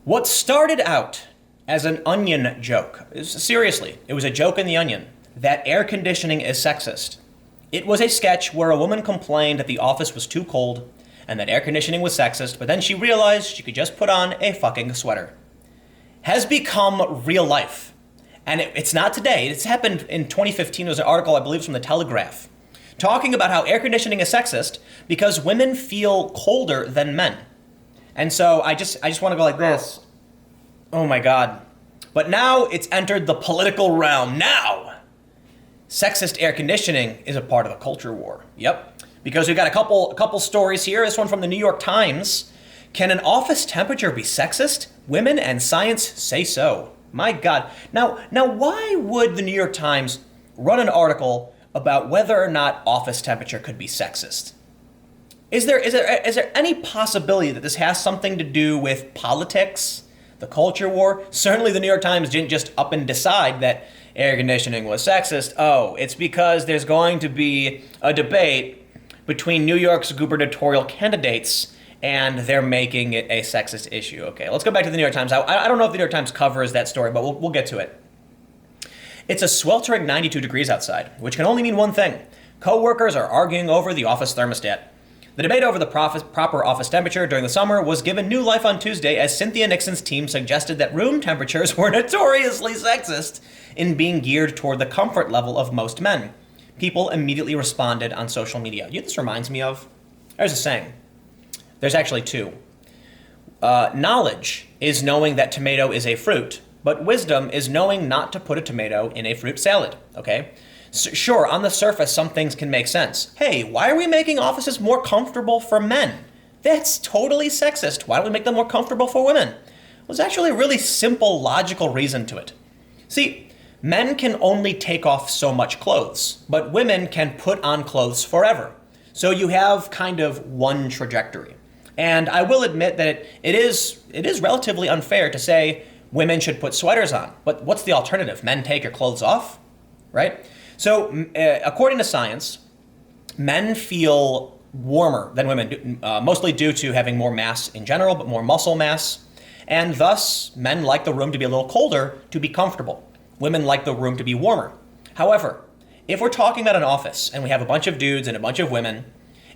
What started out as an Onion joke, seriously, it was a joke in the Onion, that air conditioning is sexist. It was a sketch where a woman complained that the office was too cold and that air conditioning was sexist, but then she realized she could just put on a fucking sweater. Has become real life. And it's not today. It's happened in 2015. There was an article, I believe, from the Telegraph, talking about how air conditioning is sexist because women feel colder than men. And so I just want to go like this. Oh my God. But now it's entered the political realm. Now, sexist air conditioning is a part of a culture war. Yep. Because we've got a couple stories here. This one from the New York Times. Can an office temperature be sexist? Women and science say so. My God. Now, why would the New York Times run an article about whether or not office temperature could be sexist? Is there any possibility that this has something to do with politics, the culture war? Certainly the New York Times didn't just up and decide that air conditioning was sexist. Oh, it's because there's going to be a debate between New York's gubernatorial candidates and they're making it a sexist issue. Okay, let's go back to the New York Times. I don't know if the New York Times covers that story, but we'll get to it. It's a sweltering 92 degrees outside, which can only mean one thing. Co-workers are arguing over the office thermostat. The debate over the proper office temperature during the summer was given new life on Tuesday as Cynthia Nixon's team suggested that room temperatures were notoriously sexist in being geared toward the comfort level of most men. People immediately responded on social media. You know what this reminds me of? There's a saying. There's actually two. Knowledge is knowing that tomato is a fruit, but wisdom is knowing not to put a tomato in a fruit salad, okay? Sure, on the surface, some things can make sense. Hey, why are we making offices more comfortable for men? That's totally sexist. Why don't we make them more comfortable for women? Well, there's actually a really simple, logical reason to it. See, men can only take off so much clothes, but women can put on clothes forever. So you have kind of one trajectory. And I will admit that it is relatively unfair to say women should put sweaters on. But what's the alternative? Men take your clothes off, right? So according to science, men feel warmer than women, mostly due to having more mass in general, but more muscle mass. And thus, men like the room to be a little colder to be comfortable. Women like the room to be warmer. However, if we're talking about an office and we have a bunch of dudes and a bunch of women,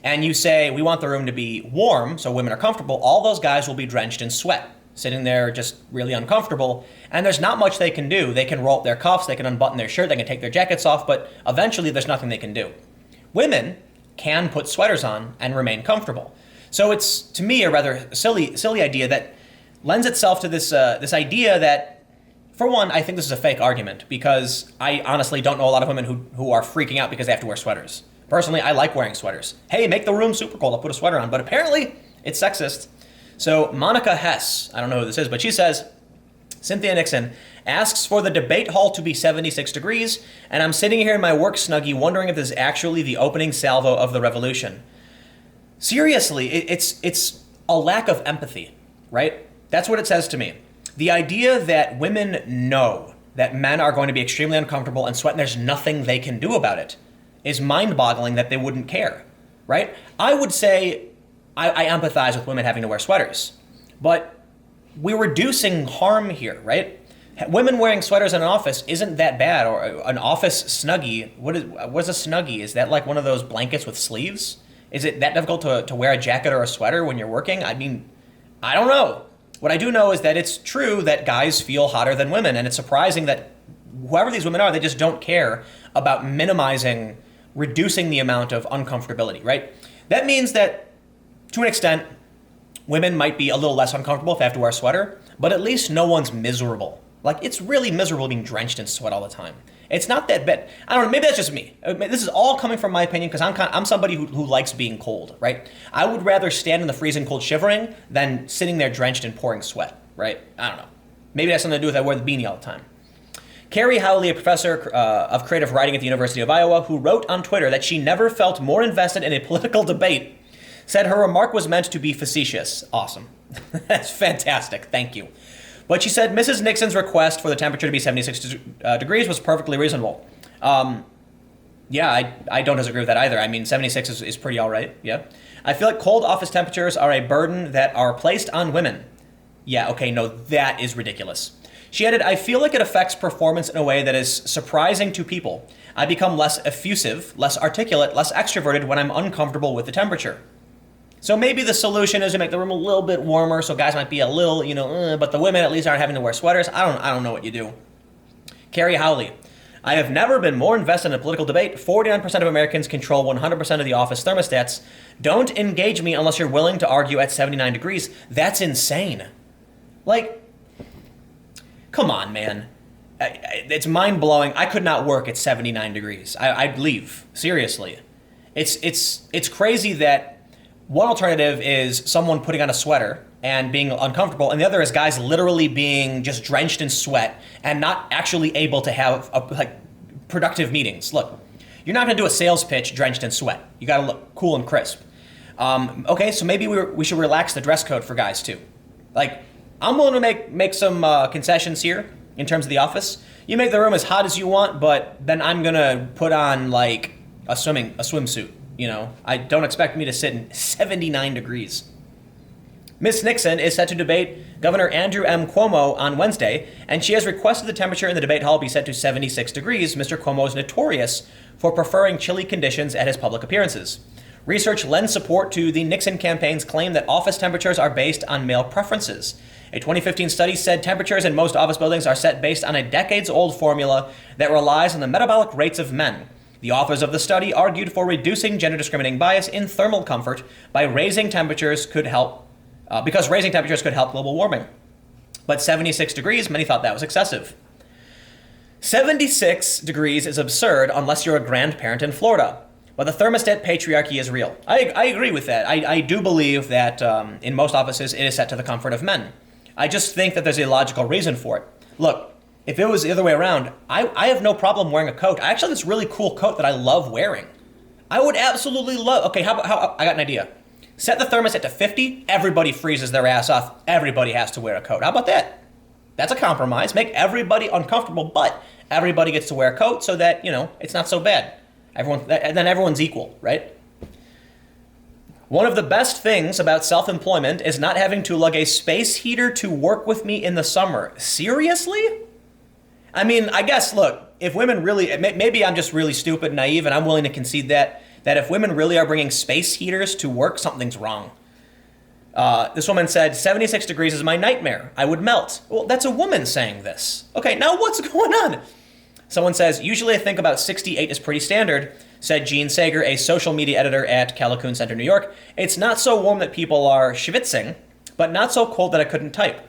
and you say we want the room to be warm so women are comfortable, all those guys will be drenched in sweat, sitting there just really uncomfortable, and there's not much they can do. They can roll up their cuffs, they can unbutton their shirt, they can take their jackets off, but eventually there's nothing they can do. Women can put sweaters on and remain comfortable. So it's, to me, a rather silly idea that lends itself to this idea that, for one, I think this is a fake argument because I honestly don't know a lot of women who are freaking out because they have to wear sweaters. Personally, I like wearing sweaters. Hey, make the room super cold, I'll put a sweater on, but apparently it's sexist. So Monica Hess, I don't know who this is, but she says, Cynthia Nixon asks for the debate hall to be 76 degrees, and I'm sitting here in my work snuggie wondering if this is actually the opening salvo of the revolution. Seriously, it's a lack of empathy, right? That's what it says to me. The idea that women know that men are going to be extremely uncomfortable and sweat and there's nothing they can do about it is mind-boggling that they wouldn't care, right? I would say I empathize with women having to wear sweaters, but we're reducing harm here, right? Women wearing sweaters in an office isn't that bad, or an office snuggie. What is a snuggie? Is that like one of those blankets with sleeves? Is it that difficult to wear a jacket or a sweater when you're working? I mean, I don't know. What I do know is that it's true that guys feel hotter than women, and it's surprising that whoever these women are, they just don't care about reducing the amount of uncomfortability, right? That means that, to an extent, women might be a little less uncomfortable if they have to wear a sweater, but at least no one's miserable. Like, it's really miserable being drenched in sweat all the time. It's not that bad. I don't know, maybe that's just me. This is all coming from my opinion because I'm somebody who likes being cold, right? I would rather stand in the freezing cold shivering than sitting there drenched in pouring sweat, right? I don't know. Maybe that's something to do with I wear the beanie all the time. Carrie Howley, a professor of creative writing at the University of Iowa, who wrote on Twitter that she never felt more invested in a political debate, said her remark was meant to be facetious. Awesome. That's fantastic. Thank you. But she said Mrs. Nixon's request for the temperature to be 76 degrees was perfectly reasonable. Yeah, I don't disagree with that either. I mean, 76 is pretty all right. Yeah. I feel like cold office temperatures are a burden that are placed on women. Yeah, okay, no, that is ridiculous. She added, I feel like it affects performance in a way that is surprising to people. I become less effusive, less articulate, less extroverted when I'm uncomfortable with the temperature. So maybe the solution is to make the room a little bit warmer, so guys might be a little, but the women at least aren't having to wear sweaters. I don't know what you do. Carrie Howley. I have never been more invested in a political debate. 49% of Americans control 100% of the office thermostats. Don't engage me unless you're willing to argue at 79 degrees. That's insane. Like, come on, man. It's mind-blowing. I could not work at 79 degrees. I'd leave. Seriously. It's crazy that one alternative is someone putting on a sweater and being uncomfortable, and the other is guys literally being just drenched in sweat and not actually able to have productive meetings. Look, you're not going to do a sales pitch drenched in sweat. You got to look cool and crisp. Okay, so maybe we should relax the dress code for guys too. Like, I'm willing to make some concessions here in terms of the office. You make the room as hot as you want, but then I'm gonna put on like a swimsuit. I don't expect me to sit in 79 degrees. Ms. Nixon is set to debate Governor Andrew M. Cuomo on Wednesday, and she has requested the temperature in the debate hall be set to 76 degrees. Mr. Cuomo is notorious for preferring chilly conditions at his public appearances. Research lends support to the Nixon campaign's claim that office temperatures are based on male preferences. A 2015 study said temperatures in most office buildings are set based on a decades-old formula that relies on the metabolic rates of men. The authors of the study argued for reducing gender-discriminating bias in thermal comfort by raising temperatures because raising temperatures could help global warming. But 76 degrees, many thought that was excessive. 76 degrees is absurd unless you're a grandparent in Florida. But the thermostat patriarchy is real. I agree with that. I do believe that in most offices it is set to the comfort of men. I just think that there's a logical reason for it. Look, if it was the other way around, I have no problem wearing a coat. I actually have this really cool coat that I love wearing. I would absolutely love... Okay, how I got an idea. Set the thermostat to 50, everybody freezes their ass off. Everybody has to wear a coat. How about that? That's a compromise. Make everybody uncomfortable, but everybody gets to wear a coat so that, it's not so bad. Then everyone's equal, right? One of the best things about self-employment is not having to lug a space heater to work with me in the summer. Seriously? I mean, I guess, look, if women really, maybe I'm just really stupid and naive, and I'm willing to concede that if women really are bringing space heaters to work, something's wrong. This woman said, 76 degrees is my nightmare. I would melt. Well, that's a woman saying this. Okay, now what's going on? Someone says, usually I think about 68 is pretty standard, said Gene Sager, a social media editor at Callicoon Center, New York. It's not so warm that people are schwitzing, but not so cold that I couldn't type.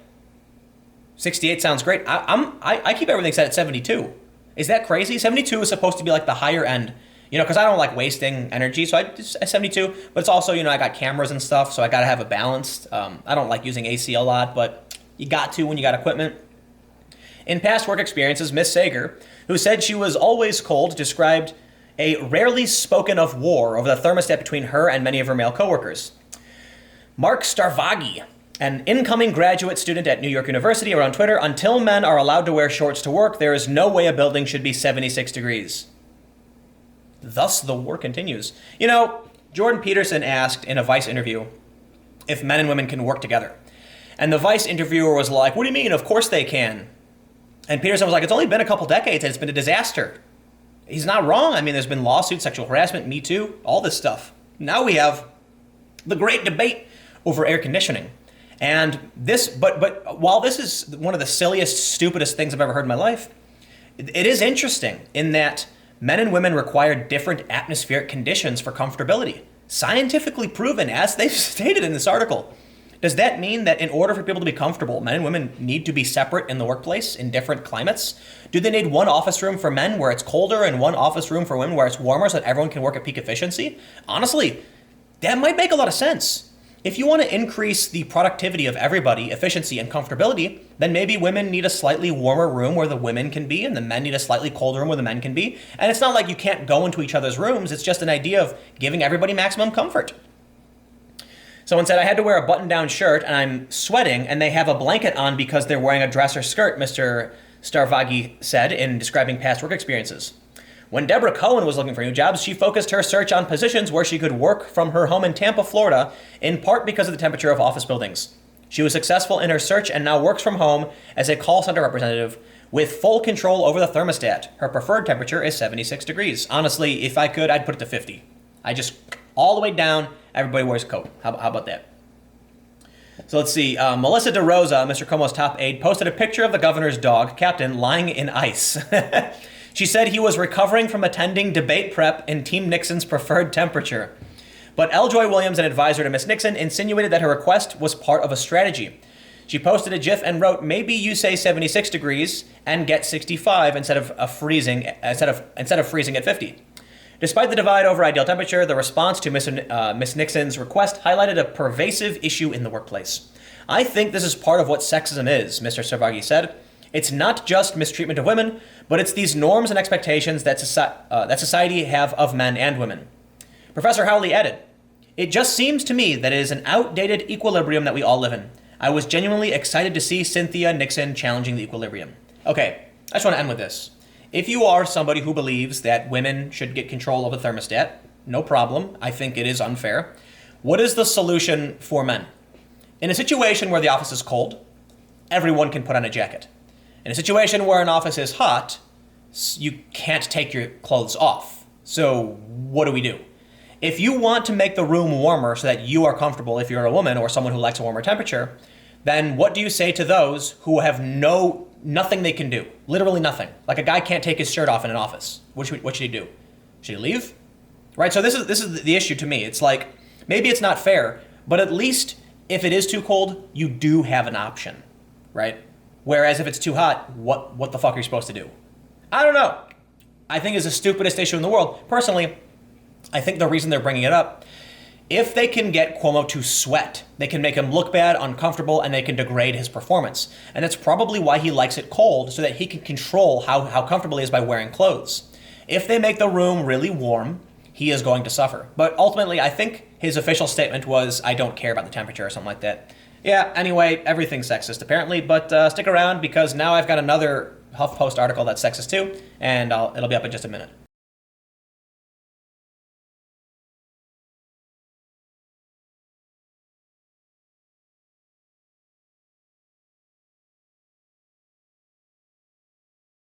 68 sounds great. I keep everything set at 72. Is that crazy? 72 is supposed to be like the higher end, because I don't like wasting energy, so I just at 72. But it's also, I got cameras and stuff, so I got to have it balanced. I don't like using AC a lot, but you got to when you got equipment. In past work experiences, Miss Sager, who said she was always cold, described a rarely spoken of war over the thermostat between her and many of her male coworkers. Mark Starvagi, an incoming graduate student at New York University, wrote on Twitter, until men are allowed to wear shorts to work, there is no way a building should be 76 degrees. Thus, the war continues. Jordan Peterson asked in a Vice interview if men and women can work together. And the Vice interviewer was like, what do you mean? Of course they can. And Peterson was like, it's only been a couple decades and it's been a disaster. He's not wrong. I mean, there's been lawsuits, sexual harassment, Me Too, all this stuff. Now we have the great debate over air conditioning. And this, but while this is one of the silliest, stupidest things I've ever heard in my life, it is interesting in that men and women require different atmospheric conditions for comfortability. Scientifically proven, as they've stated in this article. Does that mean that in order for people to be comfortable, men and women need to be separate in the workplace in different climates? Do they need one office room for men where it's colder and one office room for women where it's warmer so that everyone can work at peak efficiency? Honestly, that might make a lot of sense. If you want to increase the productivity of everybody, efficiency and comfortability, then maybe women need a slightly warmer room where the women can be and the men need a slightly colder room where the men can be. And it's not like you can't go into each other's rooms. It's just an idea of giving everybody maximum comfort. Someone said, I had to wear a button-down shirt and I'm sweating and they have a blanket on because they're wearing a dress or skirt, Mr. Starvagi said in describing past work experiences. When Deborah Cohen was looking for new jobs, she focused her search on positions where she could work from her home in Tampa, Florida, in part because of the temperature of office buildings. She was successful in her search and now works from home as a call center representative with full control over the thermostat. Her preferred temperature is 76 degrees. Honestly, if I could, I'd put it to 50. I just, all the way down, everybody wears a coat. How about that? So let's see. Melissa DeRosa, Mr. Cuomo's top aide, posted a picture of the governor's dog, Captain, lying in ice. She said he was recovering from attending debate prep in Team Nixon's preferred temperature. But L. Joy Williams, an advisor to Miss Nixon, insinuated that her request was part of a strategy. She posted a GIF and wrote, "Maybe you say 76 degrees and get 65 instead of freezing at 50." Despite the divide over ideal temperature, the response to Miss Nixon's request highlighted a pervasive issue in the workplace. "I think this is part of what sexism is," Mr. Savagi said. "It's not just mistreatment of women, but it's these norms and expectations that society have of men and women." Professor Howley added, "It just seems to me that it is an outdated equilibrium that we all live in. I was genuinely excited to see Cynthia Nixon challenging the equilibrium." Okay, I just want to end with this. If you are somebody who believes that women should get control of the thermostat, no problem. I think it is unfair. What is the solution for men? In a situation where the office is cold, everyone can put on a jacket. In a situation where an office is hot, you can't take your clothes off. So what do we do? If you want to make the room warmer so that you are comfortable, if you're a woman or someone who likes a warmer temperature, then what do you say to those who have nothing they can do? Literally nothing. Like a guy can't take his shirt off in an office. What should he do? Should he leave? Right? So this is the issue to me. It's like, maybe it's not fair, but at least if it is too cold, you do have an option, right? Whereas if it's too hot, what the fuck are you supposed to do? I don't know. I think it's the stupidest issue in the world. Personally, I think the reason they're bringing it up, if they can get Cuomo to sweat, they can make him look bad, uncomfortable, and they can degrade his performance. And that's probably why he likes it cold, so that he can control how comfortable he is by wearing clothes. If they make the room really warm, he is going to suffer. But ultimately, I think his official statement was, "I don't care about the temperature," or something like that. Yeah, anyway, everything's sexist apparently, but stick around because now I've got another HuffPost article that's sexist too, and it'll be up in just a minute.